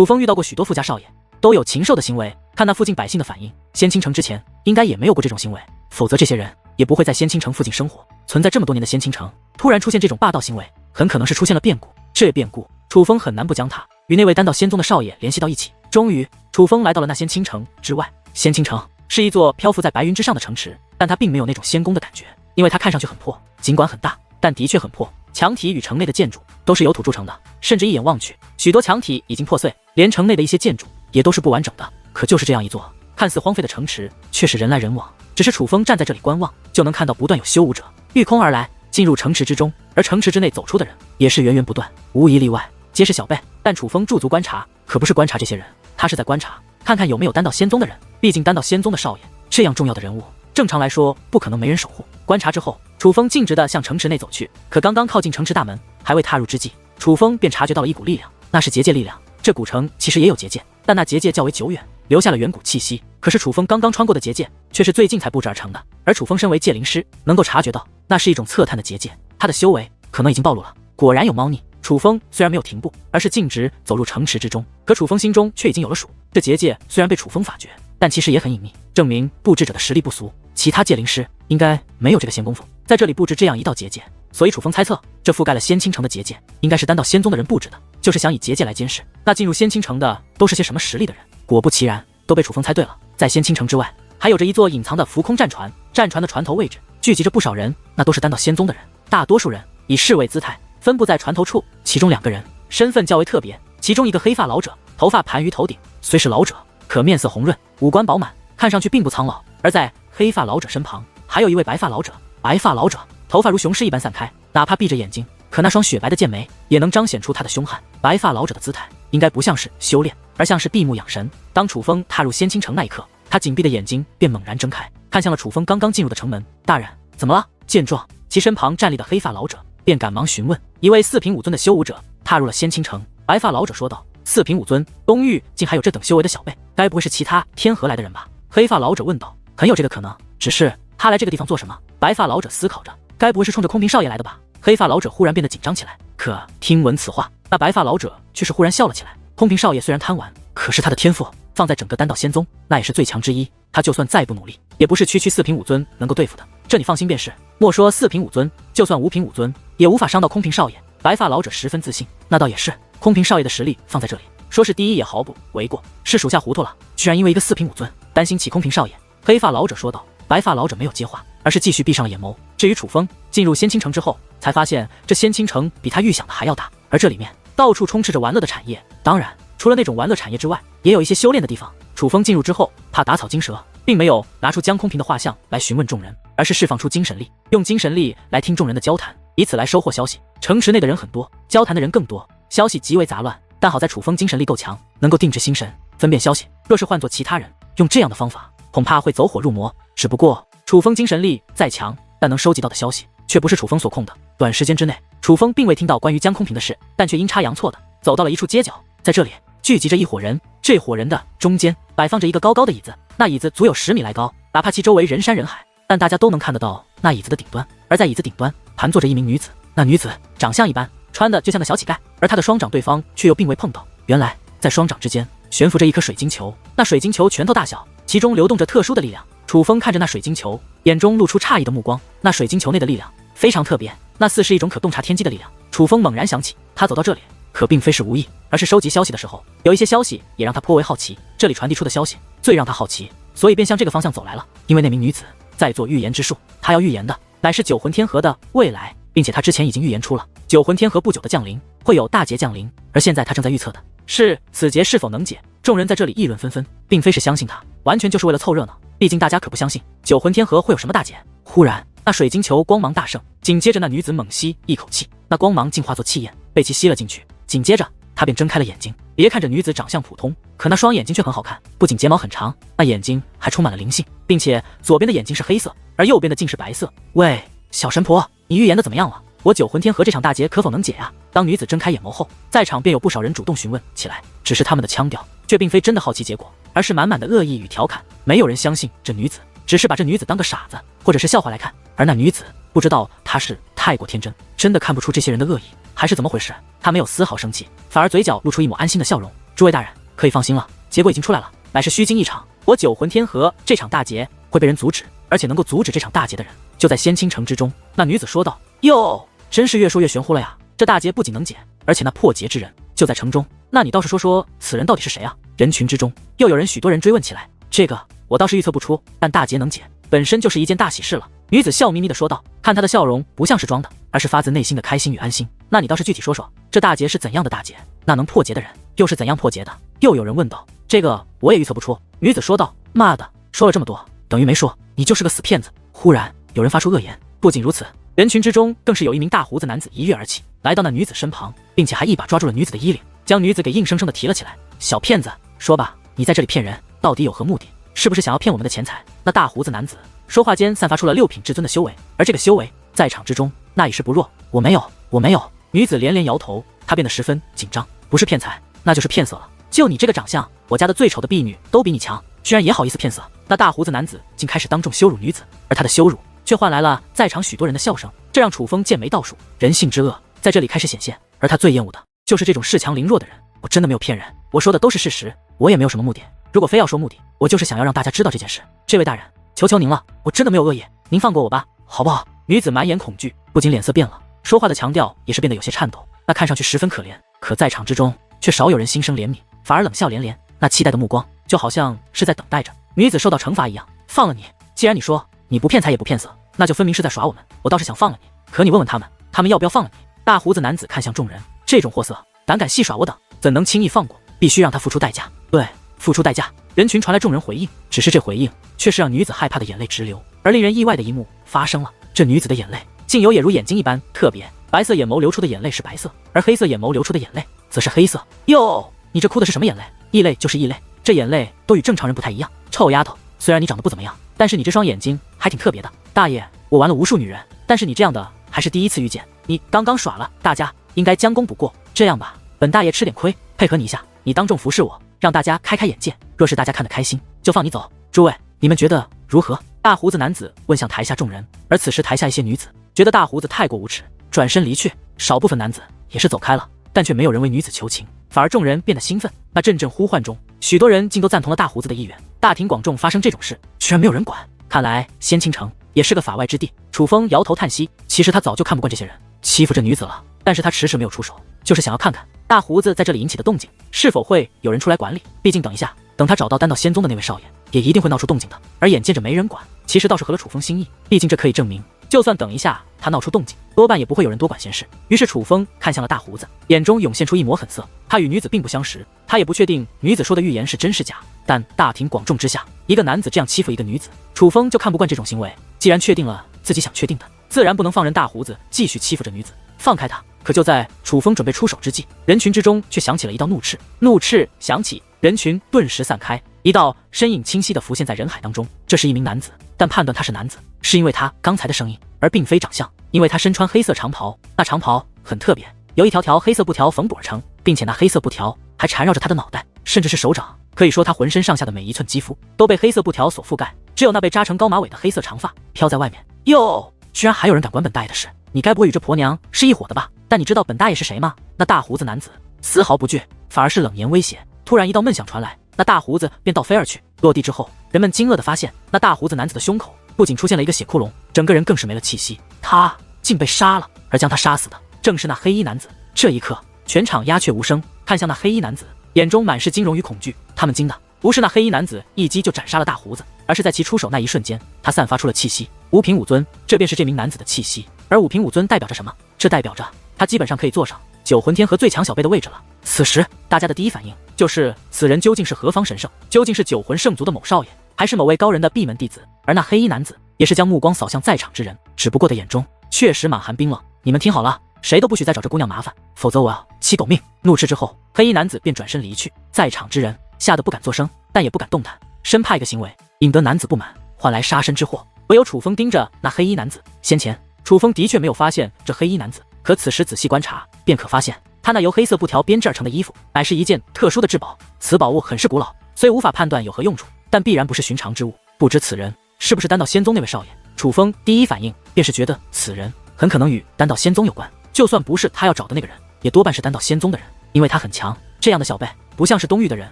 楚风遇到过许多富家少爷，都有禽兽的行为，看那附近百姓的反应，仙倾城之前应该也没有过这种行为，否则这些人也不会在仙倾城附近生活。存在这么多年的仙倾城，突然出现这种霸道行为，很可能是出现了变故。这变故，楚风很难不将他与那位丹道仙宗的少爷联系到一起。终于，楚风来到了那仙倾城之外。仙倾城是一座漂浮在白云之上的城池，但它并没有那种仙宫的感觉，因为它看上去很破，尽管很大，但的确很破。墙体与城内的建筑都是由土铸成的，甚至一眼望去，许多墙体已经破碎，连城内的一些建筑也都是不完整的。可就是这样一座看似荒废的城池，却是人来人往。只是楚风站在这里观望，就能看到不断有修武者御空而来，进入城池之中，而城池之内走出的人也是源源不断，无一例外，皆是小辈。但楚风驻足观察，可不是观察这些人，他是在观察，看看有没有丹道仙宗的人。毕竟丹道仙宗的少爷这样重要的人物，正常来说不可能没人守护。观察之后，楚风径直地向城池内走去，可刚刚靠近城池大门，还未踏入之际，楚风便察觉到了一股力量，那是结界力量。这古城其实也有结界，但那结界较为久远，留下了远古气息。可是楚风刚刚穿过的结界，却是最近才布置而成的。而楚风身为界灵师，能够察觉到那是一种测探的结界，他的修为可能已经暴露了。果然有猫腻。楚风虽然没有停步，而是径直走入城池之中，可楚风心中却已经有了数。这结界虽然被楚风发觉，但其实也很隐秘，证明布置者的实力不俗。其他界灵师应该没有这个闲工夫在这里布置这样一道结界，所以楚风猜测，这覆盖了仙倾城的结界，应该是丹道仙宗的人布置的，就是想以结界来监视那进入仙倾城的都是些什么实力的人。果不其然，都被楚风猜对了。在仙倾城之外，还有着一座隐藏的浮空战船，战船的船头位置聚集着不少人，那都是丹道仙宗的人，大多数人以侍卫姿态分布在船头处。其中2个人身份较为特别，其中一个黑发老者，头发盘于头顶，虽是老者，可面色红润，五官饱满，看上去并不苍老。而在黑发老者身旁，还有一位白发老者。白发老者头发如雄狮一般散开，哪怕闭着眼睛，可那双雪白的剑眉也能彰显出他的凶悍。白发老者的姿态应该不像是修炼，而像是闭目养神。当楚风踏入仙倾城那一刻，他紧闭的眼睛便猛然睁开，看向了楚风刚刚进入的城门。大人，怎么了？见状，其身旁站立的黑发老者便赶忙询问。一位4品5尊的修武者踏入了仙倾城。白发老者说道：“4品5尊，东域竟还有这等修为的小辈，该不会是其他天河来的人吧？”黑发老者问道：“很有这个可能，只是他来这个地方做什么？”白发老者思考着，该不会是冲着空瓶少爷来的吧？黑发老者忽然变得紧张起来，可听闻此话，那白发老者却是忽然笑了起来。空瓶少爷虽然贪玩，可是他的天赋放在整个丹道仙宗，那也是最强之一。他就算再不努力，也不是区4品5尊能够对付的。这你放心便是。莫说4品5尊，就算5品5尊，也无法伤到空瓶少爷。白发老者十分自信。那倒也是，空瓶少爷的实力放在这里，说是第一也毫不为过。是属下糊涂了，居然因为一个4品5尊担心起空瓶少爷。黑发老者说道。白发老者没有接话，而是继续闭上了眼眸。至于楚风进入仙倾城之后，才发现这仙倾城比他预想的还要大，而这里面到处充斥着玩乐的产业。当然，除了那种玩乐产业之外，也有一些修炼的地方。楚风进入之后，怕打草惊蛇，并没有拿出江空瓶的画像来询问众人，而是释放出精神力，用精神力来听众人的交谈，以此来收获消息。城池内的人很多，交谈的人更多，消息极为杂乱，但好在楚风精神力够强，能够定制心神，分辨消息。若是换做其他人，用这样的方法，恐怕会走火入魔。只不过楚风精神力再强，但能收集到的消息却不是楚风所控的。短时间之内，楚风并未听到关于江空瓶的事，但却阴差阳错的走到了一处街角。在这里聚集着一伙人，这伙人的中间摆放着一个高高的椅子，那椅子足有10米来高，哪怕其周围人山人海，但大家都能看得到那椅子的顶端。而在椅子顶端盘坐着一名女子，那女子长相一般，穿的就像个小乞丐，而她的双掌对方却又并未碰到。原来在双掌之间悬浮着一颗水晶球，那水晶球拳头大小，其中流动着特殊的力量。楚风看着那水晶球，眼中露出诧异的目光。那水晶球内的力量非常特别，那似是一种可洞察天机的力量。楚风猛然想起，他走到这里可并非是无意，而是收集消息的时候，有一些消息也让他颇为好奇。这里传递出的消息最让他好奇，所以便向这个方向走来了。因为那名女子在做预言之术，她要预言的乃是9魂天河的未来，并且她之前已经预言出了9魂天河不久的降临会有大劫降临，而现在她正在预测的是此劫是否能解。众人在这里议论纷纷，并非是相信他，完全就是为了凑热闹。毕竟大家可不相信9魂天河会有什么大劫。忽然那水晶球光芒大盛，紧接着那女子猛吸一口气，那光芒竟化作气焰被其吸了进去。紧接着她便睁开了眼睛。别看着女子长相普通，可那双眼睛却很好看，不仅睫毛很长，那眼睛还充满了灵性，并且左边的眼睛是黑色，而右边的竟是白色。喂，小神婆，你预言的怎么样了？我9魂天河这场大劫可否能解啊？当女子睁开眼眸后，在场便有不少人主动询问起来，只是他们的腔调却并非真的好奇结果，而是满满的恶意与调侃。没有人相信这女子，只是把这女子当个傻子或者是笑话来看。而那女子不知道她是太过天真，真的看不出这些人的恶意，还是怎么回事？她没有丝毫生气，反而嘴角露出一抹安心的笑容。诸位大人可以放心了，结果已经出来了，乃是虚惊一场。我九魂天河这场大劫会被人阻止，而且能够阻止这场大劫的人就在仙倾城之中。那女子说道：哟，真是越说越玄乎了呀！这大劫不仅能解，而且那破劫之人就在城中。那你倒是说说此人到底是谁啊？人群之中又有许多人追问起来。这个我倒是预测不出，但大劫能解本身就是一件大喜事了。女子笑眯眯地说道，看她的笑容不像是装的，而是发自内心的开心与安心。那你倒是具体说说，这大劫是怎样的大劫？那能破劫的人又是怎样破劫的？又有人问道。这个我也预测不出。女子说道。妈的，说了这么多，等于没说，你就是个死骗子。忽然有人发出恶言。不仅如此，人群之中更是有一名大胡子男子一跃而起，来到那女子身旁，并且还一把抓住了女子的衣领，将女子给硬生生的提了起来。小骗子，说吧，你在这里骗人到底有何目的？是不是想要骗我们的钱财？那大胡子男子说话间散发出了6品至尊的修为，而这个修为在场之中那已是不弱。我没有。女子连连摇头，她变得十分紧张。不是骗财，那就是骗色了。就你这个长相，我家的最丑的婢女都比你强，居然也好意思骗色。那大胡子男子竟开始当众羞辱女子，而他的羞辱却换来了在场许多人的笑声，这让楚风剑眉倒数。人性之恶在这里开始显现，而他最厌恶的就是这种恃强凌弱的人。我真的没有骗人，我说的都是事实，我也没有什么目的。如果非要说目的，我就是想要让大家知道这件事。这位大人，求求您了，我真的没有恶意，您放过我吧，好不好？女子满眼恐惧，不仅脸色变了，说话的腔调也是变得有些颤抖，那看上去十分可怜。可在场之中却少有人心生怜悯，反而冷笑连连，那期待的目光就好像是在等待着女子受到惩罚一样。放了你，既然你说你不骗财也不骗色，那就分明是在耍我们。我倒是想放了你，可你问问他们要不要放了你？大胡子男子看向众人，这种货色胆敢戏耍我等，怎能轻易放过？必须让他付出代价。对，付出代价。人群传来众人回应，只是这回应却是让女子害怕的眼泪直流。而令人意外的一幕发生了，这女子的眼泪竟有眼如眼睛一般特别，白色眼眸流出的眼泪是白色，而黑色眼眸流出的眼泪则是黑色。哟，你这哭的是什么眼泪？异类就是异类，这眼泪都与正常人不太一样。臭丫头，虽然你长得不怎么样，但是你这双眼睛还挺特别的。大爷，我玩了无数女人，但是你这样的还是第一次遇见。你刚刚耍了，大家应该将功补过。这样吧，本大爷吃点亏，配合你一下，你当众服侍我，让大家开开眼界。若是大家看得开心，就放你走。诸位，你们觉得如何？大胡子男子问向台下众人，而此时台下一些女子觉得大胡子太过无耻，转身离去。少部分男子也是走开了，但却没有人为女子求情，反而众人变得兴奋。那阵阵呼唤中，许多人竟都赞同了大胡子的意愿。大庭广众发生这种事，居然没有人管，看来仙倾城也是个法外之地。楚风摇头叹息，其实他早就看不惯这些人欺负这女子了，但是他迟迟没有出手，就是想要看看大胡子在这里引起的动静是否会有人出来管理。毕竟等一下，等他找到丹道仙宗的那位少爷，也一定会闹出动静的。而眼见着没人管，其实倒是合了楚风心意，毕竟这可以证明，就算等一下他闹出动静，多半也不会有人多管闲事。于是楚风看向了大胡子，眼中涌现出一抹狠色。他与女子并不相识，他也不确定女子说的预言是真是假，但大庭广众之下，一个男子这样欺负一个女子，楚风就看不惯这种行为。既然确定了自己想确定的，自然不能放任大胡子继续欺负着女子，放开他。可就在楚风准备出手之际，人群之中却响起了一道怒斥。怒斥响起，人群顿时散开，一道身影清晰地浮现在人海当中。这是一名男子，但判断他是男子，是因为他刚才的声音，而并非长相。因为他身穿黑色长袍，那长袍很特别，由一条条黑色布条缝补而成，并且那黑色布条还缠绕着他的脑袋，甚至是手掌。可以说他浑身上下的每一寸肌肤都被黑色布条所覆盖，只有那被扎成高马尾的黑色长发飘在外面。哟，居然还有人敢管本大爷的事，你该不会与这婆娘是一伙的吧？但你知道本大爷是谁吗？那大胡子男子丝毫不惧，反而是冷言威胁。突然一道闷响传来，那大胡子便倒飞而去。落地之后，人们惊愕地发现，那大胡子男子的胸口不仅出现了一个血窟窿，整个人更是没了气息。他竟被杀了，而将他杀死的正是那黑衣男子。这一刻，全场鸦雀无声，看向那黑衣男子，眼中满是惊容与恐惧。他们惊的不是那黑衣男子一击就斩杀了大胡子，而是在其出手那一瞬间，他散发出了气息。五品武尊，这便是这名男子的气息。而五品武尊代表着什么？这代表着他基本上可以坐上九魂天河最强小辈的位置了。此时大家的第一反应就是此人究竟是何方神圣？究竟是九魂圣族的某少爷，还是某位高人的闭门弟子？而那黑衣男子也是将目光扫向在场之人，只不过的眼中确实满含冰冷。你们听好了，谁都不许再找这姑娘麻烦，否则我要七狗命！怒斥之后，黑衣男子便转身离去。在场之人吓得不敢作声，但也不敢动弹，生怕一个行为引得男子不满，换来杀身之祸。唯有楚风盯着那黑衣男子。先前楚风的确没有发现这黑衣男子，可此时仔细观察，便可发现他那由黑色布条编织而成的衣服，乃是一件特殊的至宝。此宝物很是古老，虽无法判断有何用处，但必然不是寻常之物。不知此人是不是丹道仙宗那位少爷？楚风第一反应便是觉得此人很可能与丹道仙宗有关，就算不是他要找的那个人，也多半是丹道仙宗的人，因为他很强。这样的小辈不像是东域的人。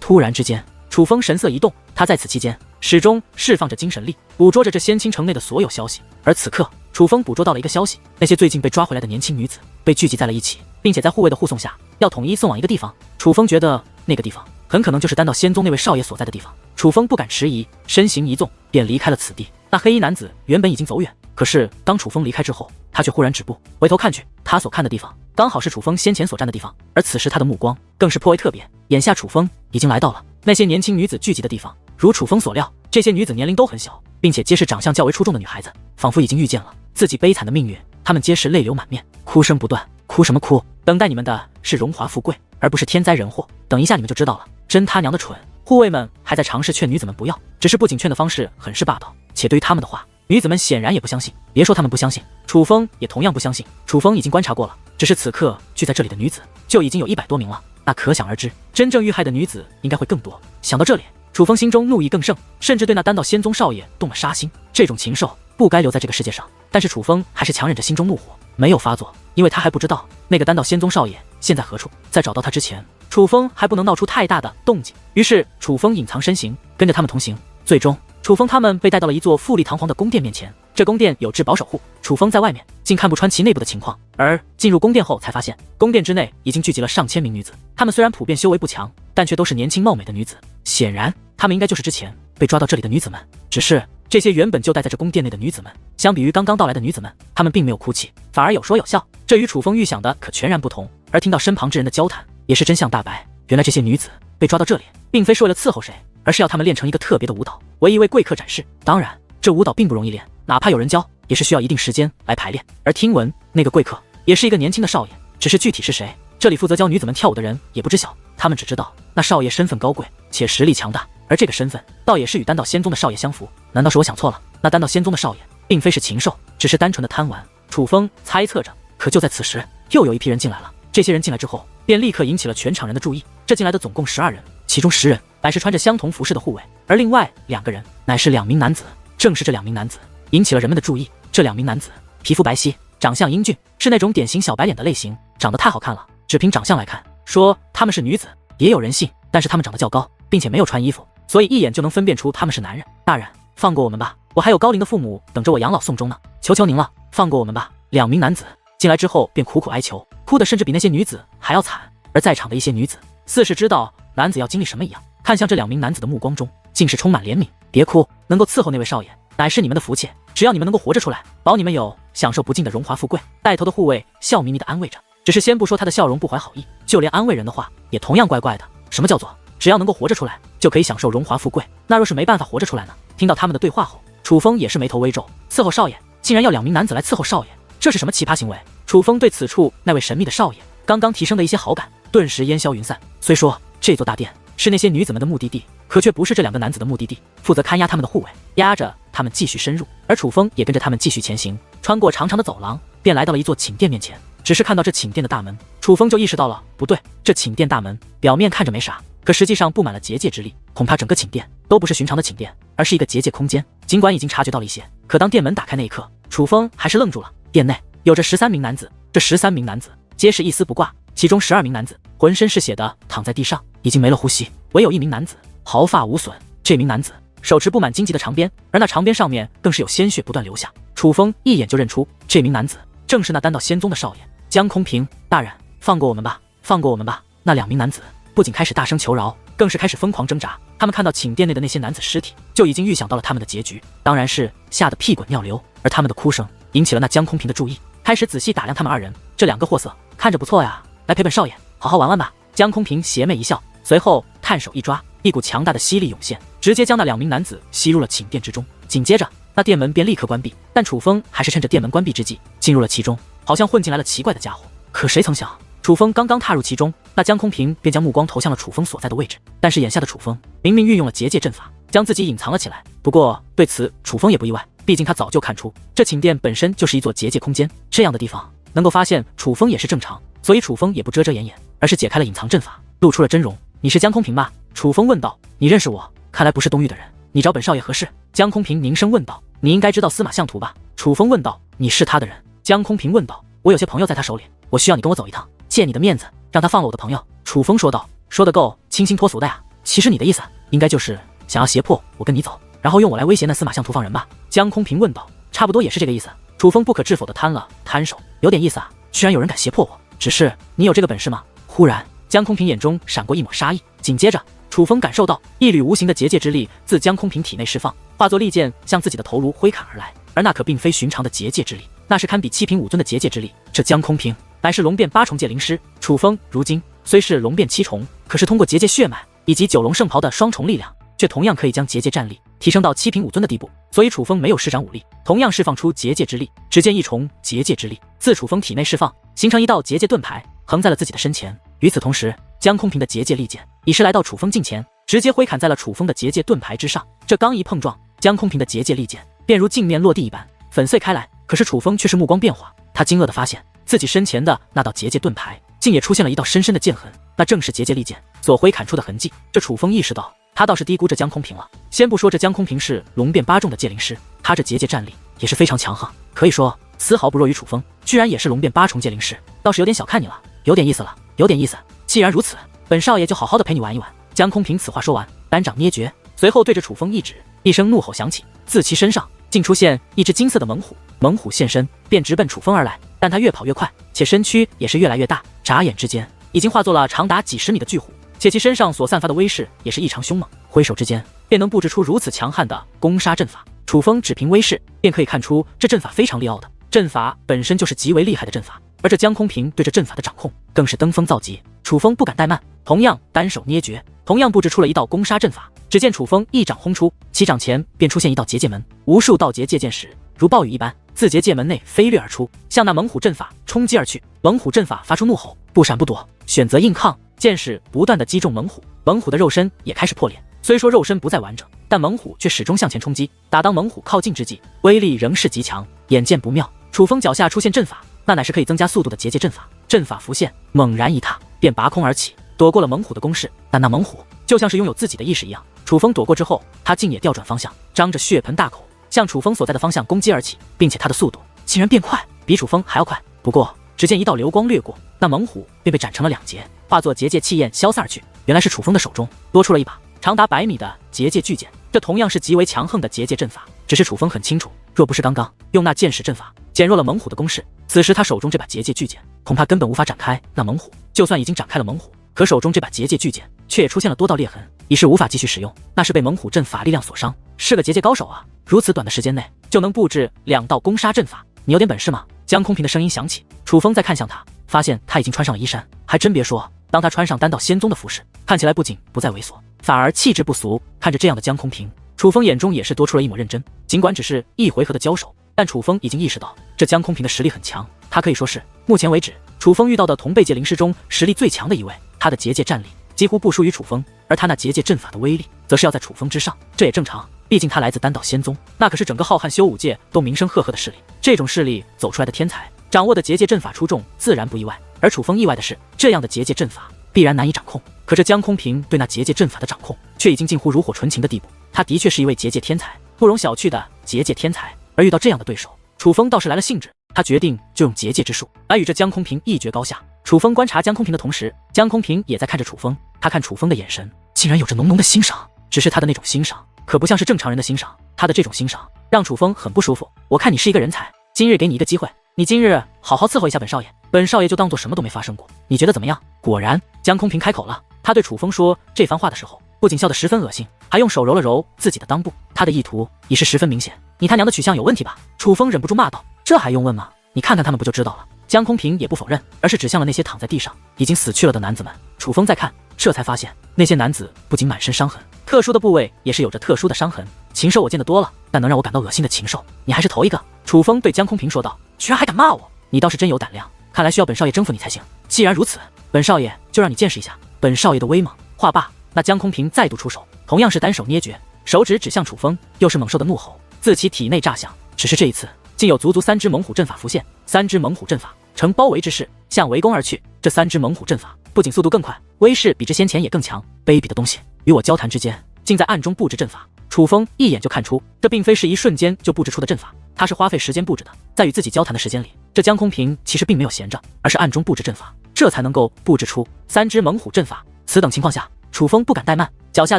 突然之间，楚风神色一动，他在此期间始终释放着精神力，捕捉着这仙倾城内的所有消息。而此刻，楚风捕捉到了一个消息，那些最近被抓回来的年轻女子被聚集在了一起，并且在护卫的护送下，要统一送往一个地方。楚风觉得那个地方很可能就是丹道仙宗那位少爷所在的地方。楚风不敢迟疑，身形一纵，便离开了此地。那黑衣男子原本已经走远，可是当楚风离开之后，他却忽然止步，回头看去，他所看的地方刚好是楚风先前所站的地方，而此时他的目光更是颇为特别。眼下楚风已经来到了那些年轻女子聚集的地方，如楚风所料，这些女子年龄都很小，并且皆是长相较为出众的女孩子，仿佛已经预见了自己悲惨的命运。她们皆是泪流满面，哭声不断。哭什么哭？等待你们的是荣华富贵，而不是天灾人祸。等一下你们就知道了。真他娘的蠢！护卫们还在尝试劝女子们不要，只是不仅劝的方式很是霸道，且对于他们的话，女子们显然也不相信。别说他们不相信，楚风也同样不相信。楚风已经观察过了，只是此刻聚在这里的女子就已经有100多名了，那可想而知，真正遇害的女子应该会更多。想到这里，楚风心中怒意更盛，甚至对那丹道仙宗少爷动了杀心。这种禽兽不该留在这个世界上。但是楚风还是强忍着心中怒火，没有发作，因为他还不知道那个丹道仙宗少爷现在何处。在找到他之前，楚风还不能闹出太大的动静。于是楚风隐藏身形，跟着他们同行。最终，楚风他们被带到了一座富丽堂皇的宫殿面前。这宫殿有至宝守护，楚风在外面竟看不穿其内部的情况，而进入宫殿后才发现，宫殿之内已经聚集了上千名女子。她们虽然普遍修为不强，但却都是年轻貌美的女子。显然，她们应该就是之前被抓到这里的女子们。只是这些原本就待在这宫殿内的女子们，相比于刚刚到来的女子们，她们并没有哭泣，反而有说有笑。这与楚风预想的可全然不同。而听到身旁之人的交谈，也是真相大白。原来这些女子被抓到这里，并非是为了伺候谁，而是要她们练成一个特别的舞蹈，为一位贵客展示。当然，这舞蹈并不容易练，哪怕有人教，也是需要一定时间来排练。而听闻那个贵客也是一个年轻的少爷，只是具体是谁，这里负责教女子们跳舞的人也不知晓。他们只知道那少爷身份高贵且实力强大，而这个身份倒也是与丹道仙宗的少爷相符。难道是我想错了？那丹道仙宗的少爷并非是禽兽，只是单纯的贪玩。楚风猜测着。可就在此时，又有一批人进来了。这些人进来之后，便立刻引起了全场人的注意。这进来的总共12人，其中10人乃是穿着相同服饰的护卫，而另外2个人乃是2名男子。正是这2名男子引起了人们的注意。这2名男子皮肤白皙，长相英俊，是那种典型小白脸的类型，长得太好看了。只凭长相来看，说他们是女子也有人信，但是他们长得较高，并且没有穿衣服，所以一眼就能分辨出他们是男人。大人，放过我们吧，我还有高龄的父母等着我养老送终呢，求求您了，放过我们吧。2名男子进来之后便苦苦哀求，哭的甚至比那些女子还要惨。而在场的一些女子似是知道男子要经历什么一样，看向这2名男子的目光中竟是充满怜悯。别哭，能够伺候那位少爷乃是你们的福气，只要你们能够活着出来，保你们有享受不尽的荣华富贵。带头的护卫笑眯眯地安慰着，只是先不说他的笑容不怀好意，就连安慰人的话也同样怪怪的。什么叫做只要能够活着出来就可以享受荣华富贵？那若是没办法活着出来呢？听到他们的对话后，楚风也是眉头微皱。伺候少爷竟然要2名男子来伺候少爷，这是什么奇葩行为？楚风对此处那位神秘的少爷刚刚提升的一些好感顿时烟消云散。虽说这座大殿是那些女子们的目的地，可却不是这2个男子的目的地。负责看押他们的护卫押着他们继续深入，而楚风也跟着他们继续前行。穿过长长的走廊，便来到了一座寝殿面前。只是看到这寝殿的大门，楚风就意识到了不对。这寝殿大门表面看着没啥，可实际上布满了结界之力，恐怕整个寝殿都不是寻常的寝殿，而是一个结界空间。尽管已经察觉到了一些，可当殿门打开那一刻，楚风还是愣住了。殿内有着13名男子，这13名男子皆是一丝不挂，其中12名男子浑身是血的躺在地上，已经没了呼吸，唯有1名男子毫发无损。这名男子手持布满荆棘的长鞭，而那长鞭上面更是有鲜血不断流下。楚风一眼就认出这名男子正是那丹道仙宗的少爷江空平。大人，放过我们吧，放过我们吧！那2名男子不仅开始大声求饶，更是开始疯狂挣扎。他们看到寝殿内的那些男子尸体，就已经预想到了他们的结局，当然是吓得屁滚尿流。而他们的哭声引起了那江空平的注意，开始仔细打量他们2人。这2个货色看着不错呀，来陪本少爷好好玩玩吧。江空平邪魅一笑，随后探手一抓，一股强大的吸力涌现，直接将那2名男子吸入了寝殿之中。紧接着那殿门便立刻关闭，但楚风还是趁着殿门关闭之际进入了其中，好像混进来了奇怪的家伙。可谁曾想，楚风刚刚踏入其中，那江空平便将目光投向了楚风所在的位置。但是眼下的楚风明明运用了结界阵法，将自己隐藏了起来。不过对此楚风也不意外，毕竟他早就看出这寝殿本身就是一座结界空间，这样的地方能够发现楚风也是正常，所以楚风也不遮遮掩掩，而是解开了隐藏阵法，露出了真容。你是江空平吧？楚风问道。你认识我？看来不是东域的人，你找本少爷何事？江空平凝声问道。你应该知道司马相图吧？楚风问道。你是他的人？江空平问道。我有些朋友在他手里，我需要你跟我走一趟，借你的面子让他放了我的朋友。楚风说道。说得够清新脱俗的呀。其实你的意思应该就是想要胁迫我跟你走，然后用我来威胁那司马相图放人吧？江空平问道。差不多也是这个意思。楚风不可置否地摊了摊手，有点意思啊，居然有人敢胁迫我，只是你有这个本事吗？忽然，江空平眼中闪过一抹杀意，紧接着，楚风感受到一缕无形的结界之力自江空平体内释放，化作利剑向自己的头颅挥砍而来。而那可并非寻常的结界之力，那是堪比七品武尊的结界之力。这江空平乃是龙变8重界灵师，楚风如今虽是龙变7重，可是通过结界血脉以及九龙圣袍的双重力量，却同样可以将结界战力提升到7品武尊的地步。所以楚风没有施展武力，同样释放出结界之力。只见一重结界之力自楚风体内释放，形成一道结界盾牌，横在了自己的身前。与此同时，江空平的结界利剑已是来到楚风近前，直接挥砍在了楚风的结界盾牌之上。这刚一碰撞，江空平的结界利剑便如镜面落地一般粉碎开来。可是楚风却是目光变化，他惊愕地发现自己身前的那道结界盾牌竟也出现了一道深深的剑痕，那正是结界利剑所挥砍出的痕迹。这楚风意识到，他倒是低估这江空平了。先不说这江空平是龙变8重的界灵师，他这结界战力也是非常强横，可以说丝毫不弱于楚风。居然也是龙变8重界灵师，倒是有点小看你了，有点意思了，有点意思。既然如此，本少爷就好好的陪你玩一玩。江空平此话说完，单掌捏诀，随后对着楚风一指，一声怒吼响起，自其身上竟出现一只金色的猛虎。猛虎现身便直奔楚风而来，但他越跑越快，且身躯也是越来越大，眨眼之间已经化作了长达几10米的巨虎，且其身上所散发的威势也是异常凶猛，挥手之间便能布置出如此强悍的攻杀阵法。楚风只凭威势便可以看出这阵法非常利奥的，阵法本身就是极为厉害的阵法，而这江空平对这阵法的掌控更是登峰造极。楚风不敢怠慢，同样单手捏诀，同样布置出了一道攻杀阵法。只见楚风一掌轰出，其掌前便出现一道结界门，无数道结界箭矢如暴雨一般自结界门内飞掠而出，向那猛虎阵法冲击而去。猛虎阵法发出怒吼，不闪不躲，选择硬抗，箭矢不断的击中猛虎，猛虎的肉身也开始破裂。虽说肉身不再完整，但猛虎却始终向前冲击。打当猛虎靠近之际，威力仍是极强。眼见不妙，楚风脚下出现阵法，那乃是可以增加速度的结界阵法。阵法浮现，猛然一踏，便拔空而起，躲过了猛虎的攻势。但那猛虎就像是拥有自己的意识一样，楚风躲过之后，他竟也调转方向，张着血盆大口向楚风所在的方向攻击而起，并且他的速度竟然变快，比楚风还要快。不过只见一道流光掠过，那猛虎便被斩成了2截，化作结界气焰消散而去。原来是楚风的手中多出了一把长达100米的结界巨剑，这同样是极为强横的结界阵法。只是楚风很清楚，若不是刚刚用那剑矢阵法减弱了猛虎的攻势，此时他手中这把结界巨剑恐怕根本无法展开那猛虎。就算已经展开了猛虎，可手中这把结界巨剑却也出现了多道裂痕，已是无法继续使用，那是被猛虎阵法力量所伤。是个结界高手啊，如此短的时间内就能布置2道攻杀阵法，你有点本事吗？江空平的声音响起。楚风再看向他，发现他已经穿上了衣衫，还真别说，当他穿上丹道仙宗的服饰，看起来不仅不再猥琐，反而气质不俗。看着这样的江空平，楚风眼中也是多出了一抹认真。尽管只是1回合的交手，但楚风已经意识到这江空平的实力很强，他可以说是目前为止楚风遇到的同辈界灵师中实力最强的一位。他的结界战力几乎不输于楚风，而他那结界阵法的威力则是要在楚风之上，这也正常，毕竟他来自丹道仙宗，那可是整个浩瀚修武界都名声赫赫的势力。这种势力走出来的天才，掌握的结界阵法出众，自然不意外。而楚风意外的是，这样的结界阵法必然难以掌控，可这江空平对那结界阵法的掌控却已经近乎炉火纯青的地步。他的确是一位结界天才，不容小觑的结界天才。而遇到这样的对手，楚风倒是来了兴致，他决定就用结界之术来与这江空平一决高下。楚风观察江空平的同时，江空平也在看着楚风，他看楚风的眼神竟然有着浓浓的欣赏，只是他的那种欣赏可不像是正常人的欣赏，他的这种欣赏让楚风很不舒服。我看你是一个人才，今日给你一个机会，你今日好好伺候一下本少爷，本少爷就当做什么都没发生过，你觉得怎么样？果然，江空平开口了。他对楚风说这番话的时候，不仅笑得十分恶心，还用手揉了揉自己的裆部，他的意图已是十分明显。你他娘的取向有问题吧？楚风忍不住骂道。这还用问吗？你看看他们不就知道了。江空平也不否认，而是指向了那些躺在地上已经死去了的男子们。楚风再看，这才发现那些男子不仅满身伤痕，特殊的部位也是有着特殊的伤痕。禽兽我见得多了，但能让我感到恶心的禽兽，你还是头一个。楚风对江空平说道。居然还敢骂我，你倒是真有胆量，看来需要本少爷征服你才行。既然如此，本少爷就让你见识一下本少爷的威猛。话罢，那江空平再度出手，同样是单手捏诀，手指指向楚风，又是猛兽的怒吼自其体内炸响。只是这一次竟有足足3只猛虎阵法浮现，3只猛虎阵法呈包围之势向围攻而去。这3只猛虎阵法不仅速度更快，威势比之先前也更强。卑鄙的东西，与我交谈之间竟在暗中布置阵法。楚风一眼就看出，这并非是一瞬间就布置出的阵法，他是花费时间布置的。在与自己交谈的时间里，这江空平其实并没有闲着，而是暗中布置阵法，这才能够布置出3只猛虎阵法。此等情况下，楚风不敢怠慢，脚下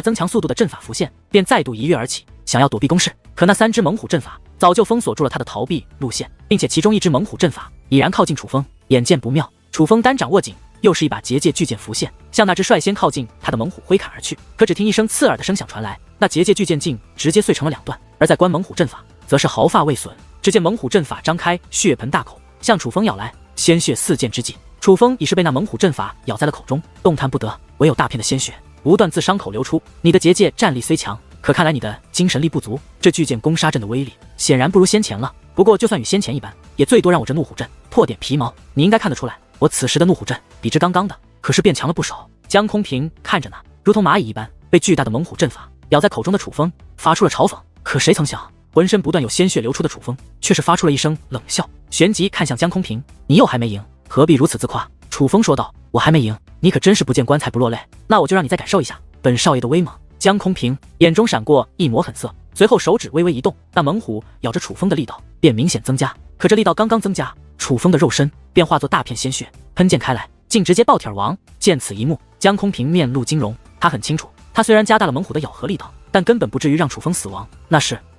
增强速度的阵法浮现，便再度一跃而起，想要躲避攻势。可那3只猛虎阵法早就封锁住了他的逃避路线，并且其中1只猛虎阵法已然靠近楚风。眼见不妙，楚风单掌握紧，又是一把结界巨剑浮现，向那只率先靠近他的猛虎挥砍而去。可只听一声刺耳的声响传来，那结界巨剑竟直接碎成了2段。而在观猛虎阵法，则是毫发未损。只见猛虎阵法张开血盆大口，向楚风咬来，鲜血四溅之际，楚风已是被那猛虎阵法咬在了口中，动弹不得，唯有大片的鲜血不断自伤口流出。你的结界战力虽强，可看来你的精神力不足，这巨剑攻杀阵的威力显然不如先前了。不过就算与先前一般，也最多让我这怒虎阵破点皮毛。你应该看得出来，我此时的怒虎阵比之刚刚的可是变强了不少。江空平看着那如同蚂蚁一般被巨大的猛虎阵法咬在口中的楚风，发出了嘲讽。可谁曾想，浑身不断有鲜血流出的楚风却是发出了一声冷笑，旋即看向江空平：“你又还没赢，何必如此自夸？”楚风说道：“我还没赢，你可真是不见棺材不落泪。那我就让你再感受一下本少爷的威猛。”江空平眼中闪过一抹狠色，随后手指微微一动，那猛虎咬着楚风的力道便明显增加。可这力道刚刚增加，楚风的肉身便化作大片鲜血喷溅开来，竟直接爆体而亡。见此一幕，江空平面露惊容。他很清楚，他虽然加大了猛虎的咬合力道，但根本不至于让楚风死亡。